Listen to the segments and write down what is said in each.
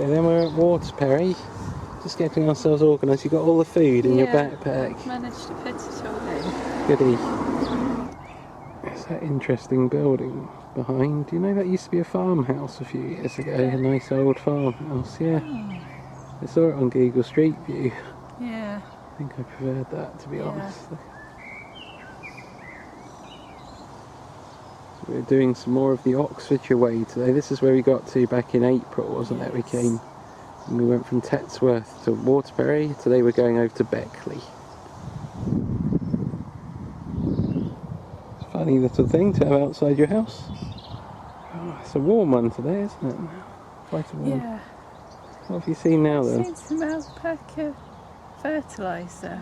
Okay, then we're at Waterperry, just getting ourselves organised. You've got all the food in your backpack. I've managed to put it all in. Goody. It's that interesting building behind. Do you know that used to be a farmhouse a few years ago? A nice old farmhouse, yeah. Oh. I saw it on Google Street View. Yeah. I think I preferred that, to be honest. We're doing some more of the Oxfordshire way today. This is where we got to back in April, wasn't it? We came and we went from Tetsworth to Waterperry. Today we're going over to Beckley. It's a funny little thing to have outside your house. Oh, it's a warm one today, isn't it? Quite a warm. Yeah. What have you seen now then? I've seen some alpaca fertiliser.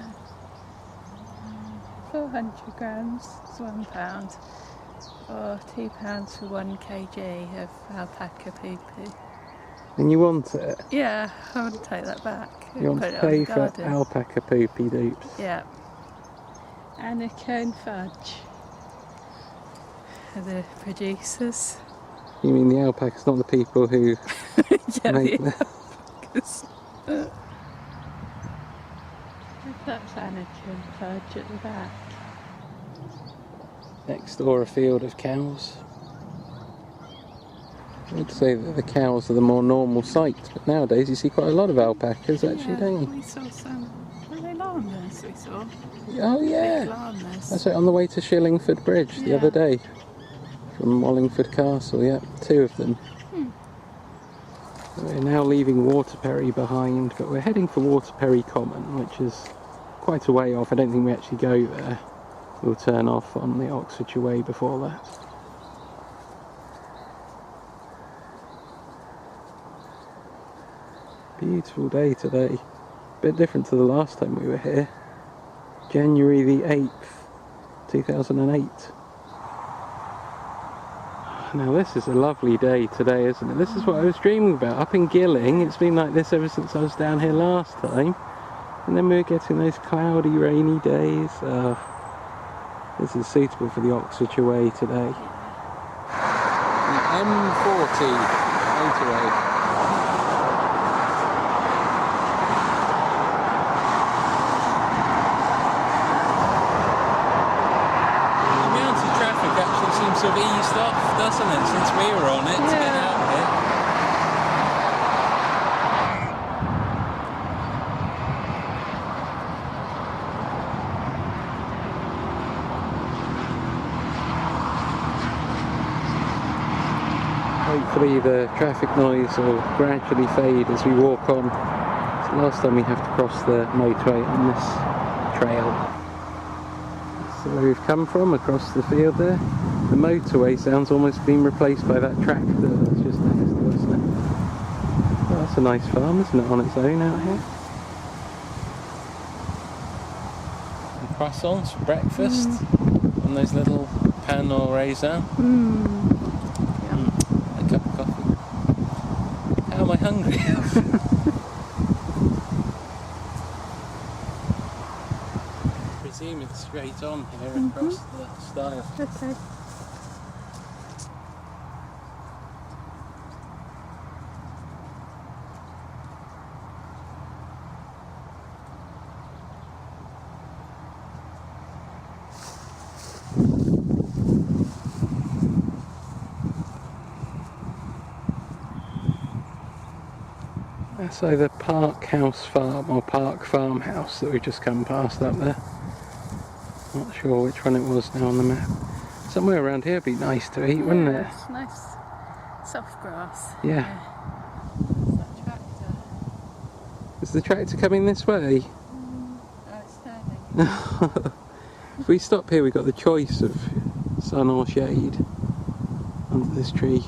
400 grams is £1. Or £2 for 1 kg of alpaca poo-poo. And you want it? Yeah, I want to take that back. You want to pay for alpaca poopy dupes? Yeah. And a cone fudge. For the producers. You mean the alpacas, not the people who make the alpacas. That's anakin fudge at the back. Next door a field of cows. I would say that the cows are the more normal sight, but nowadays you see quite a lot of alpacas actually, don't you? We saw some, were they llamas we saw? Oh yeah! That's right, on the way to Shillingford Bridge the other day. From Wallingford Castle, yeah, 2 of them. We're now leaving Waterperry behind, but we're heading for Waterperry Common, which is quite a way off. I don't think we actually go there. We'll turn off on the Oxfordshire way before that. Beautiful day today. A bit different to the last time we were here. January the 8th, 2008. Now this is a lovely day today, isn't it? This is what I was dreaming about. Up in Gilling, it's been like this ever since I was down here last time. And then we were getting those cloudy, rainy days. This is suitable for the Oxfordshire way today. The M40 motorway. Seems to have eased off, doesn't it, since we were on it to get out here. Hopefully the traffic noise will gradually fade as we walk on. It's the last time we have to cross the motorway on this trail. So where we've come from, across the field there. The motorway sounds almost been replaced by that tractor that's just next to us now. Well, that's a nice farm, isn't it, on its own out here? And croissants for breakfast on those little pan au raisin. A cup of coffee. How am I hungry? I presume it's straight on here across the stile. Okay. That's either Park House Farm or Park Farmhouse that we've just come past up there. Not sure which one it was now on the map. Somewhere around here would be nice to eat, wouldn't it? It's nice soft grass. Yeah. That tractor. Is the tractor coming this way? Oh, it's turning. If we stop here we've got the choice of sun or shade under this tree.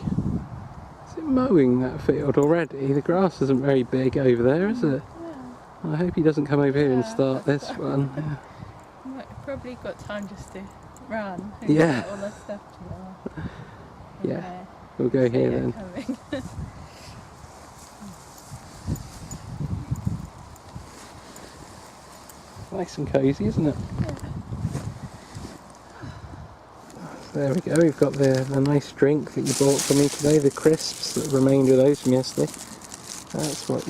Is it mowing that field already? The grass isn't very big over there, is it? Yeah. I hope he doesn't come over here and start this one. Yeah. Probably got time just to run. And get all the stuff to do. Yeah. We'll go here then. Nice and cosy, isn't it? Yeah. There we go, we've got the nice drink that you bought for me today, the crisps that remained with those from yesterday. That's what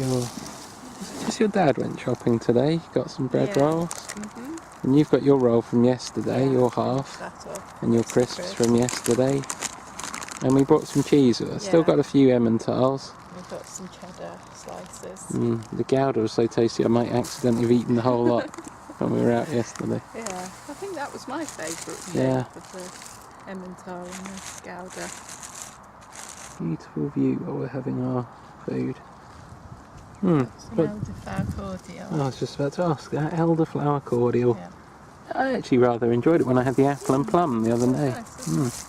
just your dad went shopping today. Got some bread rolls. And you've got your roll from yesterday, your half. And your crisps from yesterday. And we brought some cheese with us. Still got a few Emmentaler. We've got some cheddar slices. The Gouda was so tasty I might accidentally have eaten the whole lot when we were out yesterday. Yeah, I think that was my favourite. Yeah. With the Emmentaler and the Gouda. Beautiful view while we're having our food. Some elderflower cordial. I was just about to ask, that elderflower cordial. Yeah. I actually rather enjoyed it when I had the apple and plum the other day. Nice,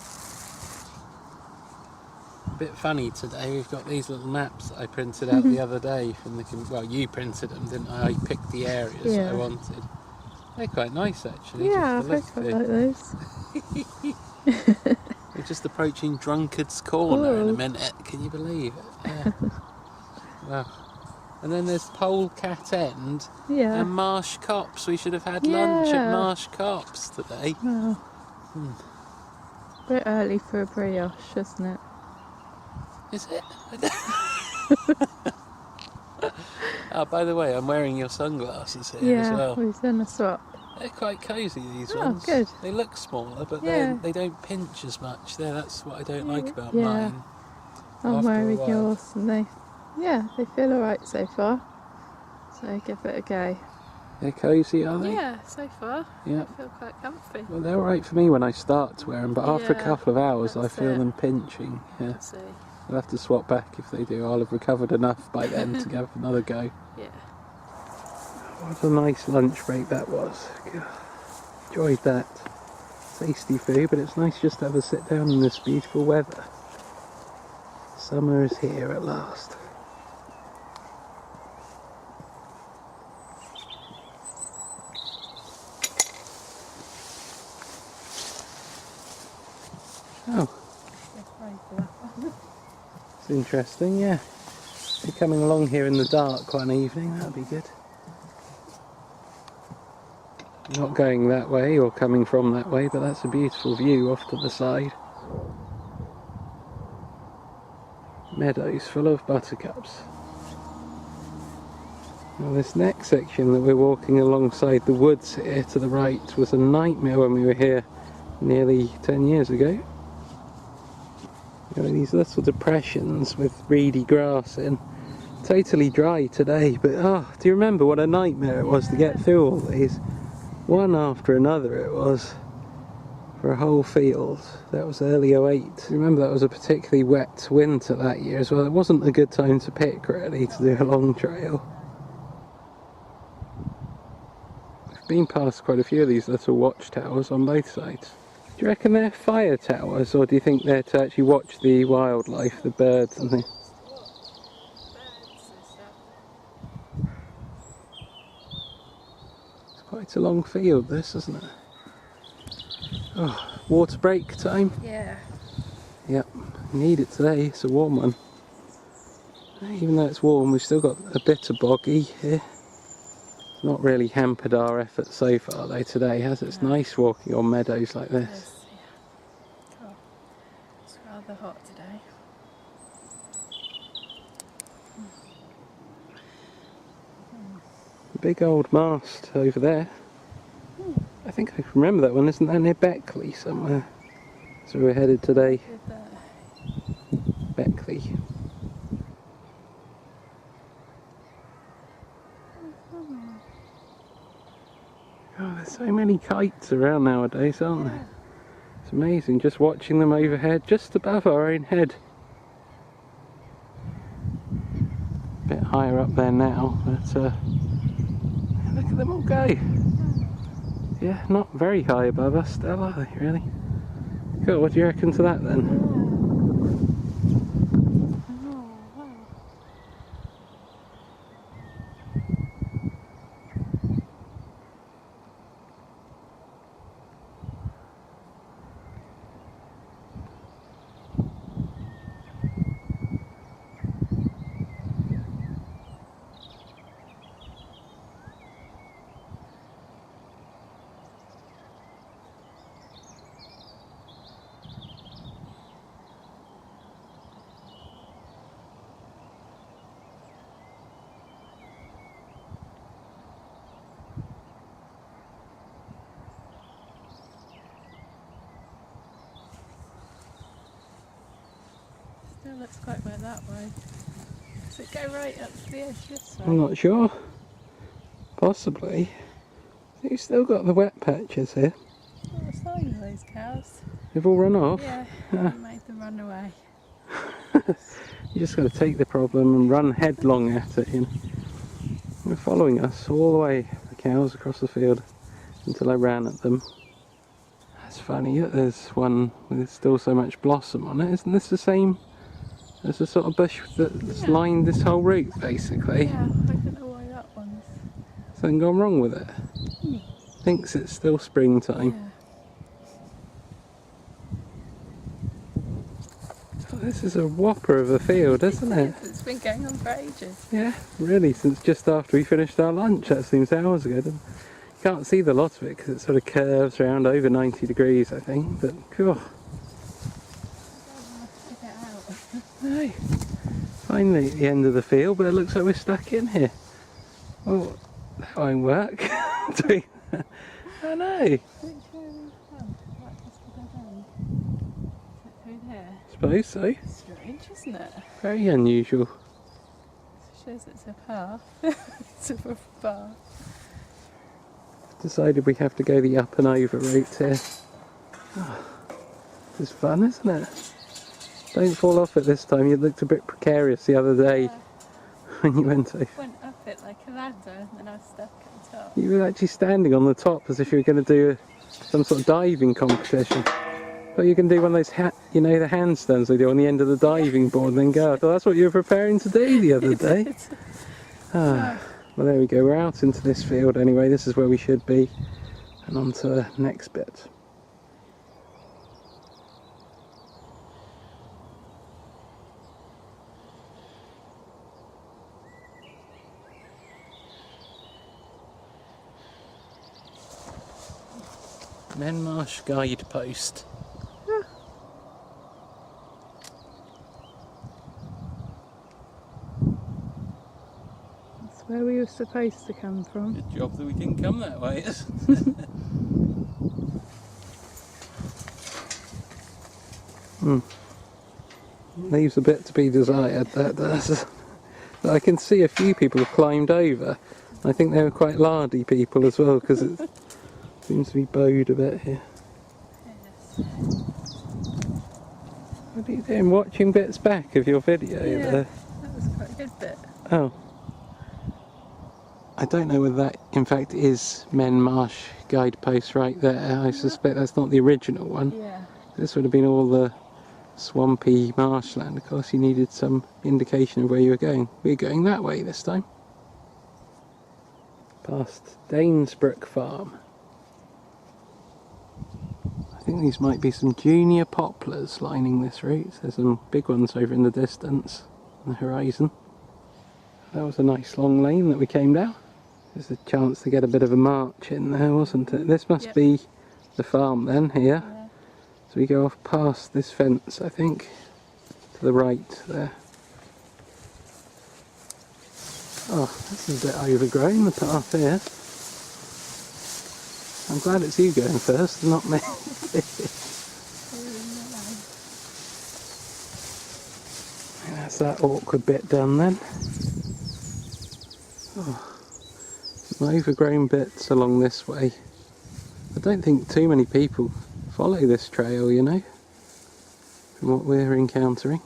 A bit funny today, we've got these little maps that I printed out the other day from well, you printed them, didn't I? I picked the areas I wanted. They're quite nice actually. Yeah, I quite like those. We're just approaching Drunkard's Corner in a minute, can you believe it? Yeah. Wow. And then there's Polecat End and Marsh Copse. We should have had lunch at Marsh Copse today. Well, a bit early for a brioche, isn't it? Is it? Oh, by the way, I'm wearing your sunglasses here as well. Yeah, we've done a swap. They're quite cosy, these ones. Oh, good. They look smaller, but they don't pinch as much. That's what I don't like about mine. I'm wearing yours and they feel alright so far. So give it a go. They're cosy, are they? Yeah, so far. Yeah. I feel quite comfy. Well, they're alright for me when I start to wear them, but after a couple of hours I feel them pinching. Yeah. Let's see. I'll have to swap back if they do. I'll have recovered enough by then to give another go. Yeah. What a nice lunch break that was. Enjoyed that. Tasty food, but it's nice just to have a sit down in this beautiful weather. Summer is here at last. Oh. It's interesting, yeah. If you're coming along here in the dark one evening, that'd be good. Not going that way or coming from that way, but that's a beautiful view off to the side. Meadows full of buttercups. Now this next section that we're walking alongside the woods here to the right was a nightmare when we were here nearly 10 years ago. These little depressions with reedy grass in. Totally dry today, but do you remember what a nightmare it was to get through all these? One after another it was, for a whole field. That was early '08. Remember that was a particularly wet winter that year as well. It wasn't a good time to pick really to do a long trail. We've been past quite a few of these little watchtowers on both sides. Do you reckon they're fire towers, or do you think they're to actually watch the wildlife, the birds and things? It's quite a long field this, isn't it? Oh, water break time? Yeah. Yep, need it today, it's a warm one. Even though it's warm, we've still got a bit of boggy here. It's not really hampered our efforts so far though today, has it? It's nice walking on meadows like this. Yes, yeah. Oh, it's rather hot today. A big old mast over there. I think I can remember that one, isn't that near Beckley somewhere? So we're headed today. Beckley. Oh, there's so many kites around nowadays, aren't there? It's amazing just watching them overhead, just above our own head. A bit higher up there now, but look at them all go. Yeah, not very high above us still, are they, really? Cool, what do you reckon to that then? it looks quite wet that way. Does it go right up to the edge this way? I'm not sure. Possibly. You've still got the wet patches here. What's wrong with those cows? They've all run off. Yeah, you made them run away. You just got to take the problem and run headlong at it. You know? They're following us all the way, the cows across the field, until I ran at them. It's funny that there's one with still so much blossom on it. Isn't this the same as the sort of bush that's lined this whole route, basically? Yeah, I don't know why that one's... Something gone wrong with it? Thinks it's still springtime. Yeah. Oh, this is a whopper of a field, isn't it? It's been going on for ages. Yeah, really, since just after we finished our lunch. That seems hours ago. You can't see the lot of it because it sort of curves around over 90 degrees, I think. But, cool. No. Finally at the end of the field, but it looks like we're stuck in here. Oh, that won't work. Doing that. I know. Which way are we from? Right, just to go down. Is it through there? Suppose so. Strange, isn't it? Very unusual. Shows it's a path. It's a rough path. Decided we have to go the up and over route here. Oh, this is fun, isn't it? Don't fall off it this time. You looked a bit precarious the other day when you went over. Went up it like a ladder and then I was stuck at the top. You were actually standing on the top as if you were going to do some sort of diving competition. But you can do one of those, you know, the handstands they do on the end of the diving board and then go up. Well, that's what you were preparing to do the other day. Well, there we go. We're out into this field anyway. This is where we should be. And on to the next bit. Menmarsh guidepost. That's where we were supposed to come from. Good job that we didn't come that way. Leaves a bit to be desired, that does. But I can see a few people have climbed over. I think they were quite lardy people as well, because it seems to be bowed a bit here. Yes. What are you doing? Watching bits back of your video there? That was quite a good bit. Oh. I don't know whether that in fact is Menmarsh guidepost right there. I suspect that's not the original one. Yeah. This would have been all the swampy marshland. Of course you needed some indication of where you were going. We're going that way this time. Past Danesbrook Farm. I think these might be some junior poplars lining this route. There's some big ones over in the distance on the horizon. That was a nice long lane that we came down. There's a chance to get a bit of a march in there, wasn't it? This must be the farm then, here. Yeah. So we go off past this fence, I think, to the right there. Oh, this is a bit overgrown, the path here. I'm glad it's you going first, not me. That's that awkward bit done then. Oh, some overgrown bits along this way. I don't think too many people follow this trail, you know, from what we're encountering.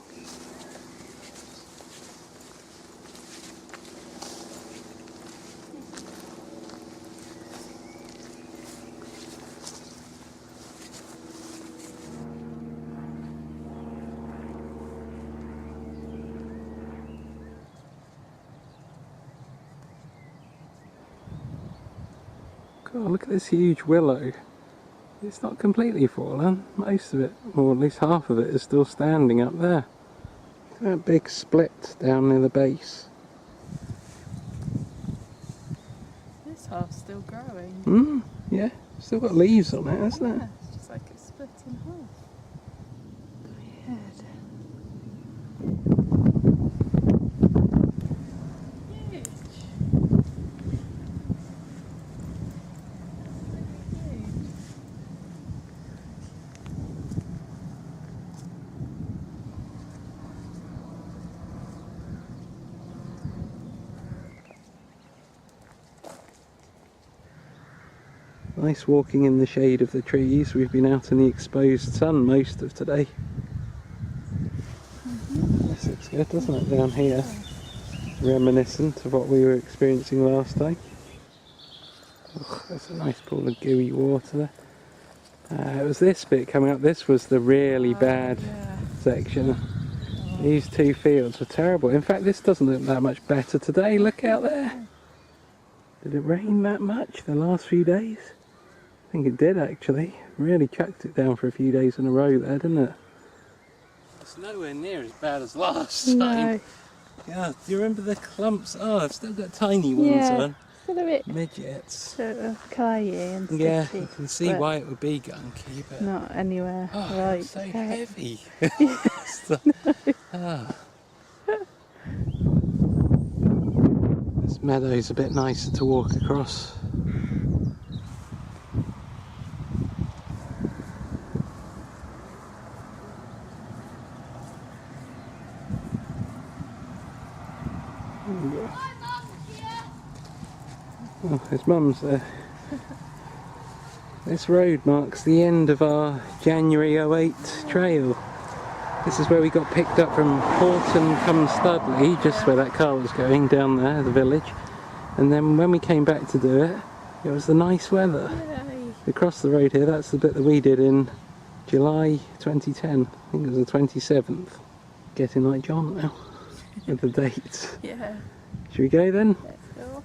God, look at this huge willow. It's not completely fallen. Most of it, or at least half of it, is still standing up there. Look at that big split down near the base. This half's still growing. Yeah, still got leaves on it, hasn't it? Yeah, it's just like it's split in half. My head. Huge. Nice walking in the shade of the trees. We've been out in the exposed sun most of today. This looks good, doesn't it, down here? Reminiscent of what we were experiencing last time. Oh, there's a nice pool of gooey water there. It was this bit coming up. This was the really bad section. These two fields were terrible. In fact, this doesn't look that much better today. Look out there. Did it rain that much the last few days? I think it did actually. Really chucked it down for a few days in a row there, didn't it? It's nowhere near as bad as last time. No. Yeah, do you remember the clumps? Oh, I've still got tiny ones on. Still a bit Midgets. sort of clayey and sticky. Yeah, you can see why it would be gunky, but not anywhere oh, right. it's so heavy. This meadow's a bit nicer to walk across. Oh, his mum's there. This road marks the end of our January 08 trail. This is where we got picked up from Horton come Studley, just where that car was going, down there, the village. And then when we came back to do it, it was the nice weather. Yay. Across the road here, that's the bit that we did in July 2010. I think it was the 27th. Getting like John now, with the dates. Yeah. Should we go then? Let's go.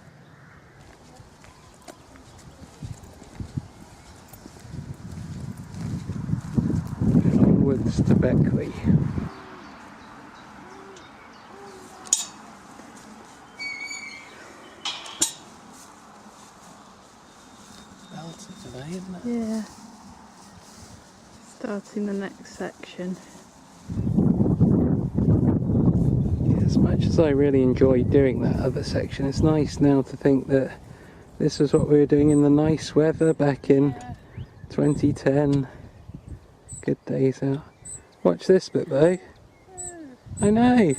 Onwards to Beckley. Belter today, isn't it? Yeah. Starting the next section. As much as I really enjoyed doing that other section, it's nice now to think that this is what we were doing in the nice weather back in 2010. Good days out. Watch this bit though. I know.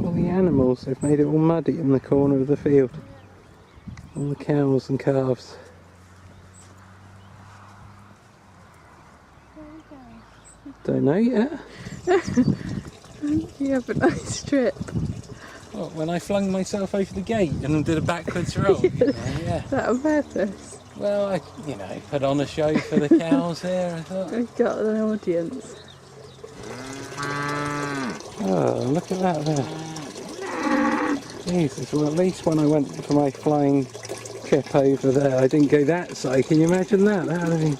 All the animals, they've made it all muddy in the corner of the field. All the cows and calves. Don't know yet. You have a nice trip. Oh, when I flung myself over the gate and did a backwards roll. Yeah. Is that on purpose? Well, I, put on a show for the cows here, I thought. We've got an audience. Oh, look at that there. Jesus, well at least when I went for my flying trip over there, I didn't go that side. Can you imagine that? That would have been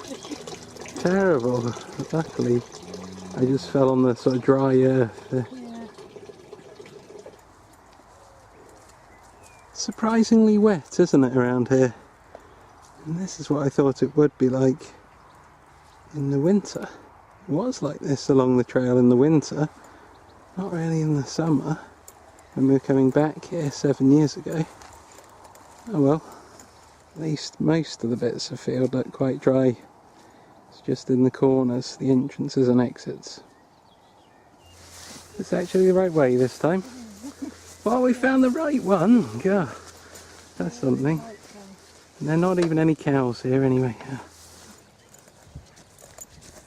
terrible. But luckily, I just fell on the sort of dry earth there. Yeah. Surprisingly wet, isn't it, around here? And this is what I thought it would be like in the winter. It was like this along the trail in the winter, not really in the summer, when we were coming back here 7 years ago. Oh well, at least most of the bits of field look quite dry. It's just in the corners, the entrances and exits. It's actually the right way this time. Well, we found the right one. Yeah, that's something. And there are not even any cows here anyway. Yeah.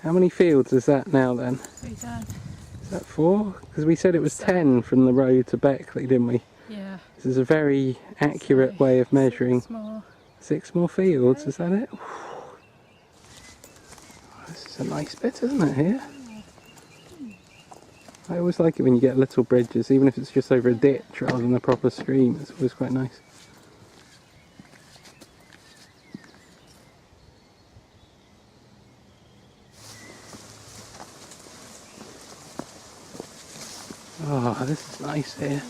How many fields is that now then? We done. Is that 4? Because we said it was 10 from the road to Beckley, didn't we? Yeah. This is a very accurate way of measuring. 6 more. 6 more fields, is that it? This is a nice bit, isn't it, here? I always like it when you get little bridges, even if it's just over a ditch rather than a proper stream. It's always quite nice. Oh, this is nice here.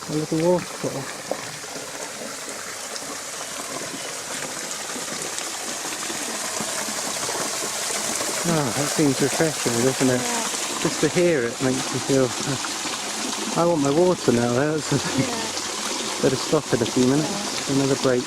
A little waterfall. Oh, that seems refreshing, doesn't it? Yeah. Just to hear it makes me feel... I want my water now, that's the thing. Better stop in a few minutes for another break.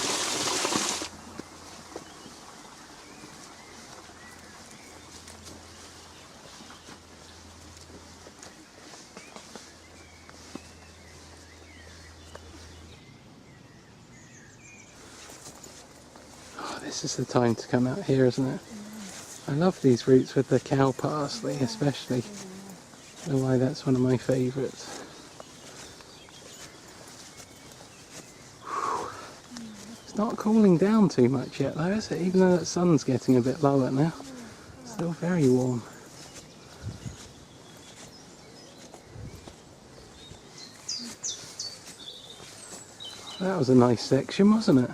this is the time to come out here, isn't it? I love these routes with the cow parsley, especially. I don't know why that's one of my favourites. It's not cooling down too much yet though, is it? Even though that sun's getting a bit lower now. Still very warm. That was a nice section, wasn't it?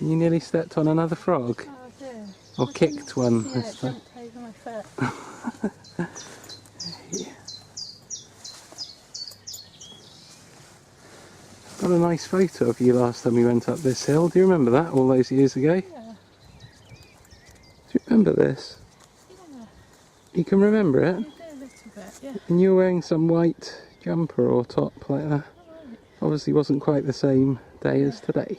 You nearly stepped on another frog? Oh, I did. Or kicked one Yeah, this it time? jumped over my foot. Yeah. Got a nice photo of you last time we went up this hill. Do you remember that, all those years ago? Yeah. Do you remember this? Yeah. You can remember it? You do a little bit, yeah. And you were wearing some white jumper or top like that. Obviously wasn't quite the same day as today.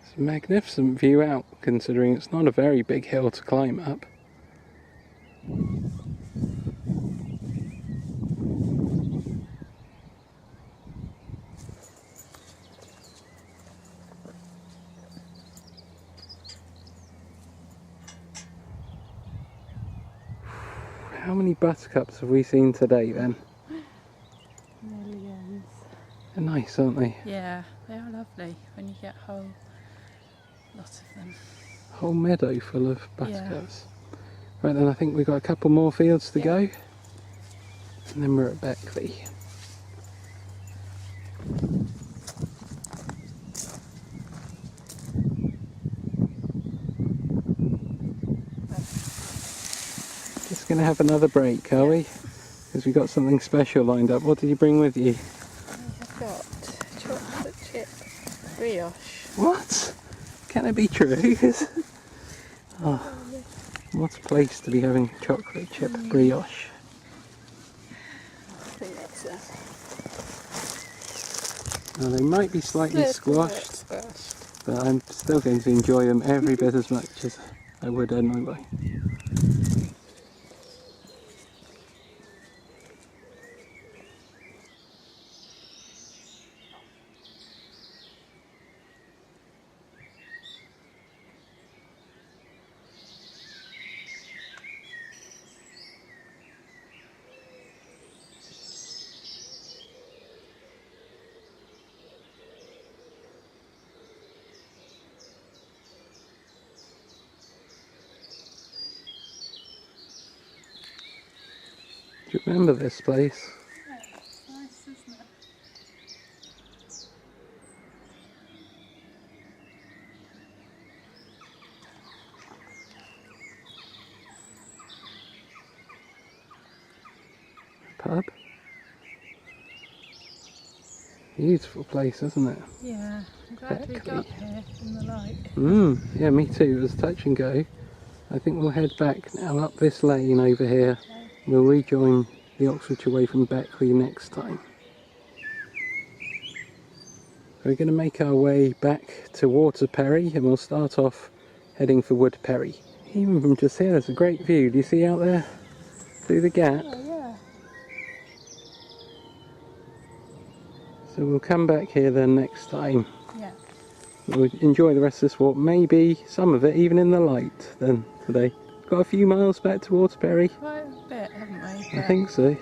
It's a magnificent view out, considering it's not a very big hill to climb up. How many buttercups have we seen today then? Millions. They're nice, aren't they? Yeah, they are lovely when you get a whole lot of them. A whole meadow full of buttercups. Right then, I think we've got a couple more fields to go. And then we're at Beckley. Just going to have another break, are we? Because we've got something special lined up. What did you bring with you? I've got chocolate chip brioche. What? Can it be true? Oh, what a place to be having chocolate chip brioche. I think that's Now they might be slightly squashed, but I'm still going to enjoy them every bit as much as I would anyway. Do you remember this place? Yeah, it's nice, isn't it? Pub? Beautiful place, isn't it? Yeah, I'm glad we got here in the light. Yeah, me too. It was touch and go. I think we'll head back now up this lane over here. We'll rejoin the Oxfordshire way from Beckley next time. We're going to make our way back to Waterperry and we'll start off heading for Woodperry. Even from just here, there's a great view. Do you see out there? Through the gap? Yeah. So we'll come back here then next time. Yeah. We'll enjoy the rest of this walk, maybe some of it even in the light then today. Got a few miles back to Waterperry. Quite a bit, haven't we? I think so.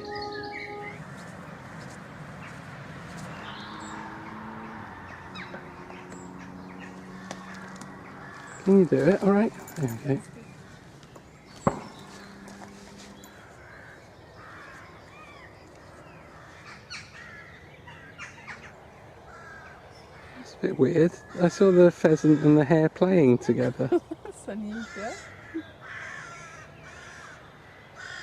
Can you do it? Alright. There we go. It's a bit weird. I saw the pheasant and the hare playing together. That's unusual.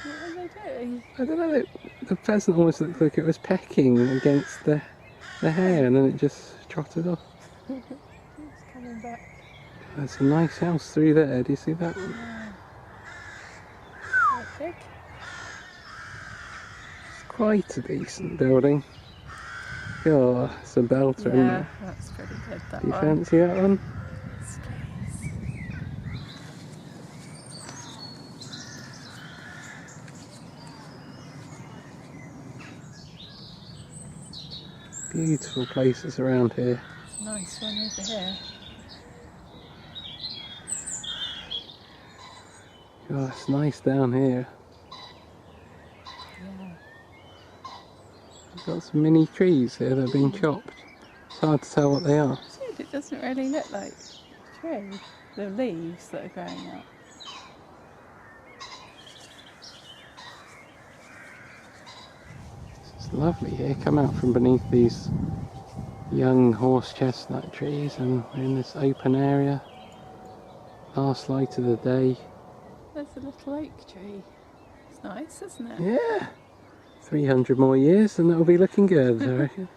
What are they doing? I don't know, the pheasant almost looked like it was pecking against the hare and then it just trotted off. It's coming back. There's a nice house through there, do you see that one? Yeah. Quite big. It's quite a decent building. Oh, it's a belter, isn't Yeah, it? that's pretty good, that Do you one. fancy that one? Yes, please. Beautiful places around here. It's a nice one over here. Oh, it's nice down here. Yeah. We've got some mini trees here that have been chopped. It's hard to tell what they are. It doesn't really look like a tree. The leaves that are growing up. It's lovely here. Come out from beneath these young horse chestnut trees and we're in this open area. Last light of the day. There's a little oak tree. It's nice, isn't it? Yeah. 300 more years and it'll be looking good, I reckon.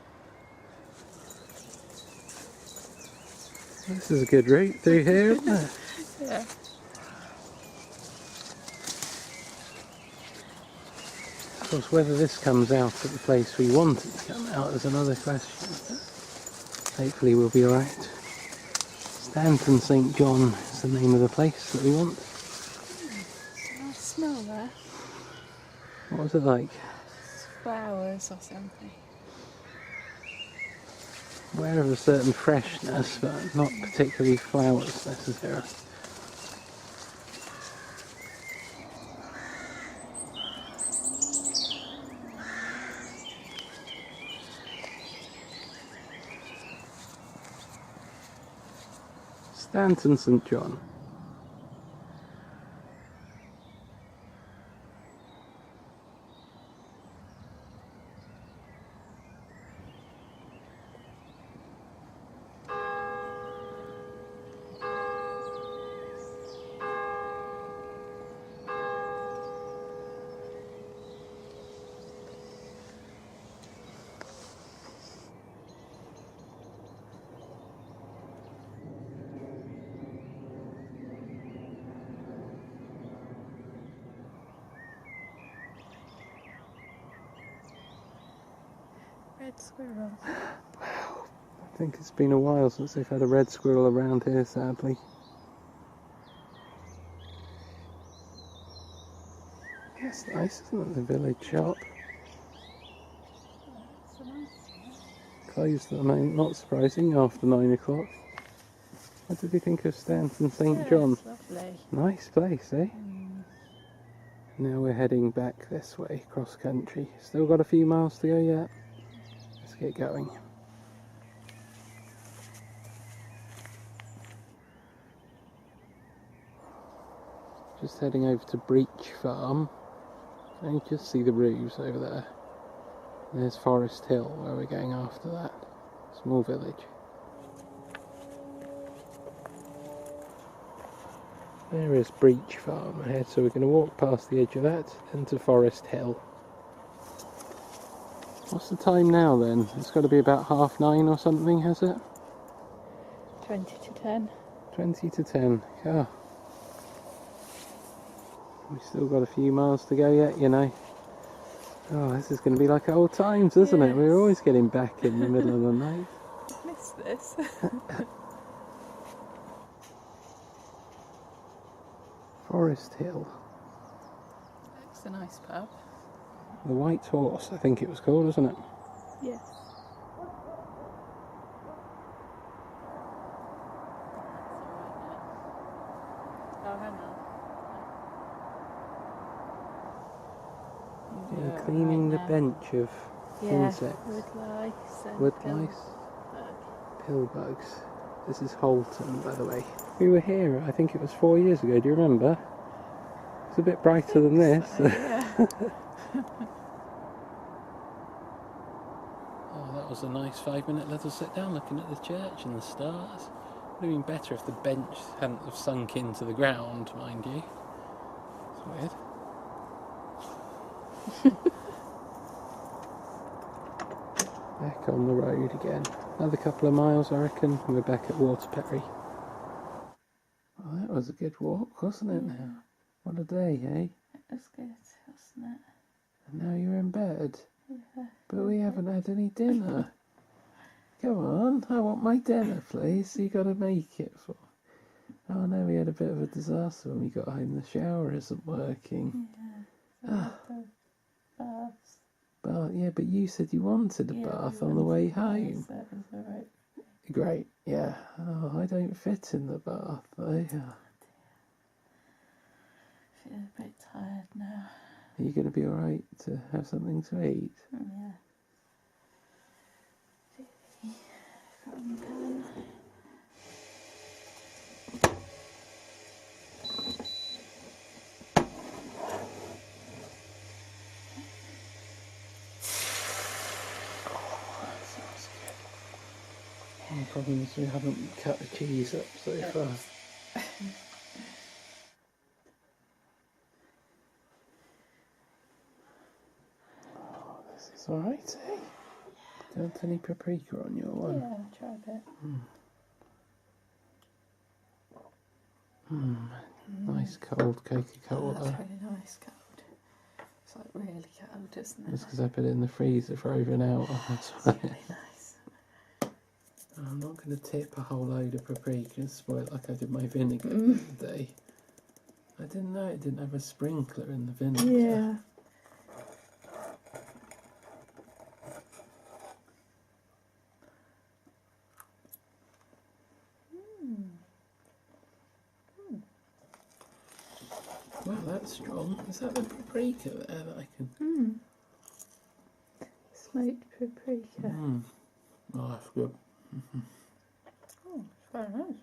This is a good route through here, isn't it? Yeah. Of course, whether this comes out at the place we want it to come out is another question. Hopefully we'll be alright. Stanton St John is the name of the place that we want. Nice smell there. What was it like? Flowers or something. Aware of a certain freshness, but not particularly flowers necessarily. Stanton St John. Red squirrel. I think it's been a while since they've had a red squirrel around here, sadly. It's nice, isn't it? The village shop. That's a nice one. Closed at the moment, not surprising, after 9 o'clock. What did you think of Stanton St Yeah, John? it's lovely. Nice place, eh? Mm. Now we're heading back this way, cross country. Still got a few miles to go yet. Let's get going. Just heading over to Breach Farm. And you just see the roofs over there. And there's Forest Hill, where we're going after that. Small village. There is Breach Farm ahead, so we're going to walk past the edge of that into Forest Hill. What's the time now then? It's got to be about 9:30 or something, has it? 20 to 10. 20 to 10. Oh. We've still got a few miles to go yet, you know. Oh, this is going to be like old times, isn't it? We're always getting back in the middle of the night. I miss this. Forest Hill. It's a nice pub. The White Horse, I think it was called, wasn't it? Yes. Oh, hang on. Yeah, cleaning the bench of insects. Wood lice. Wood lice. Pill bugs. This is Holton, by the way. We were here, I think it was 4 years ago, do you remember? It's a bit brighter than this. So, yeah. Oh, that was a nice 5-minute little sit down looking at the church and the stars. Would have been better if the bench hadn't have sunk into the ground, mind you. It's weird. Back on the road again. Another couple of miles, I reckon, and we're back at Waterperry. Oh, that was a good walk, wasn't it now? What a day, eh? It was good, wasn't it? And now you're in bed. Yeah. But we haven't had any dinner. Come on, I want my dinner, please. You got to make it for... Oh no, we had a bit of a disaster when we got home. The shower isn't working. Yeah. So the baths. Oh, yeah, but you said you wanted a bath on the way home. That is alright. Great, yeah. Oh, I don't fit in the bath, though. I feel a bit tired now. Are you going to be alright to have something to eat? Yeah. Frying pan. The problem is we haven't cut the cheese up so far. Oh, this is alright, eh? Do you want any paprika on your one? Yeah, try a bit. Nice cold Coca-Cola. That's really nice cold. It's like really cold, isn't it? Just because I put it in the freezer for over an hour. That's It's why. really nice. I'm not going to tip a whole load of paprika and spoil it like I did my vinegar the other day. I didn't know it didn't have a sprinkler in the vinegar. Yeah. Wow, that's strong. Is that the paprika there that I can... Smoked paprika. Oh, that's good. Oh, it's very nice.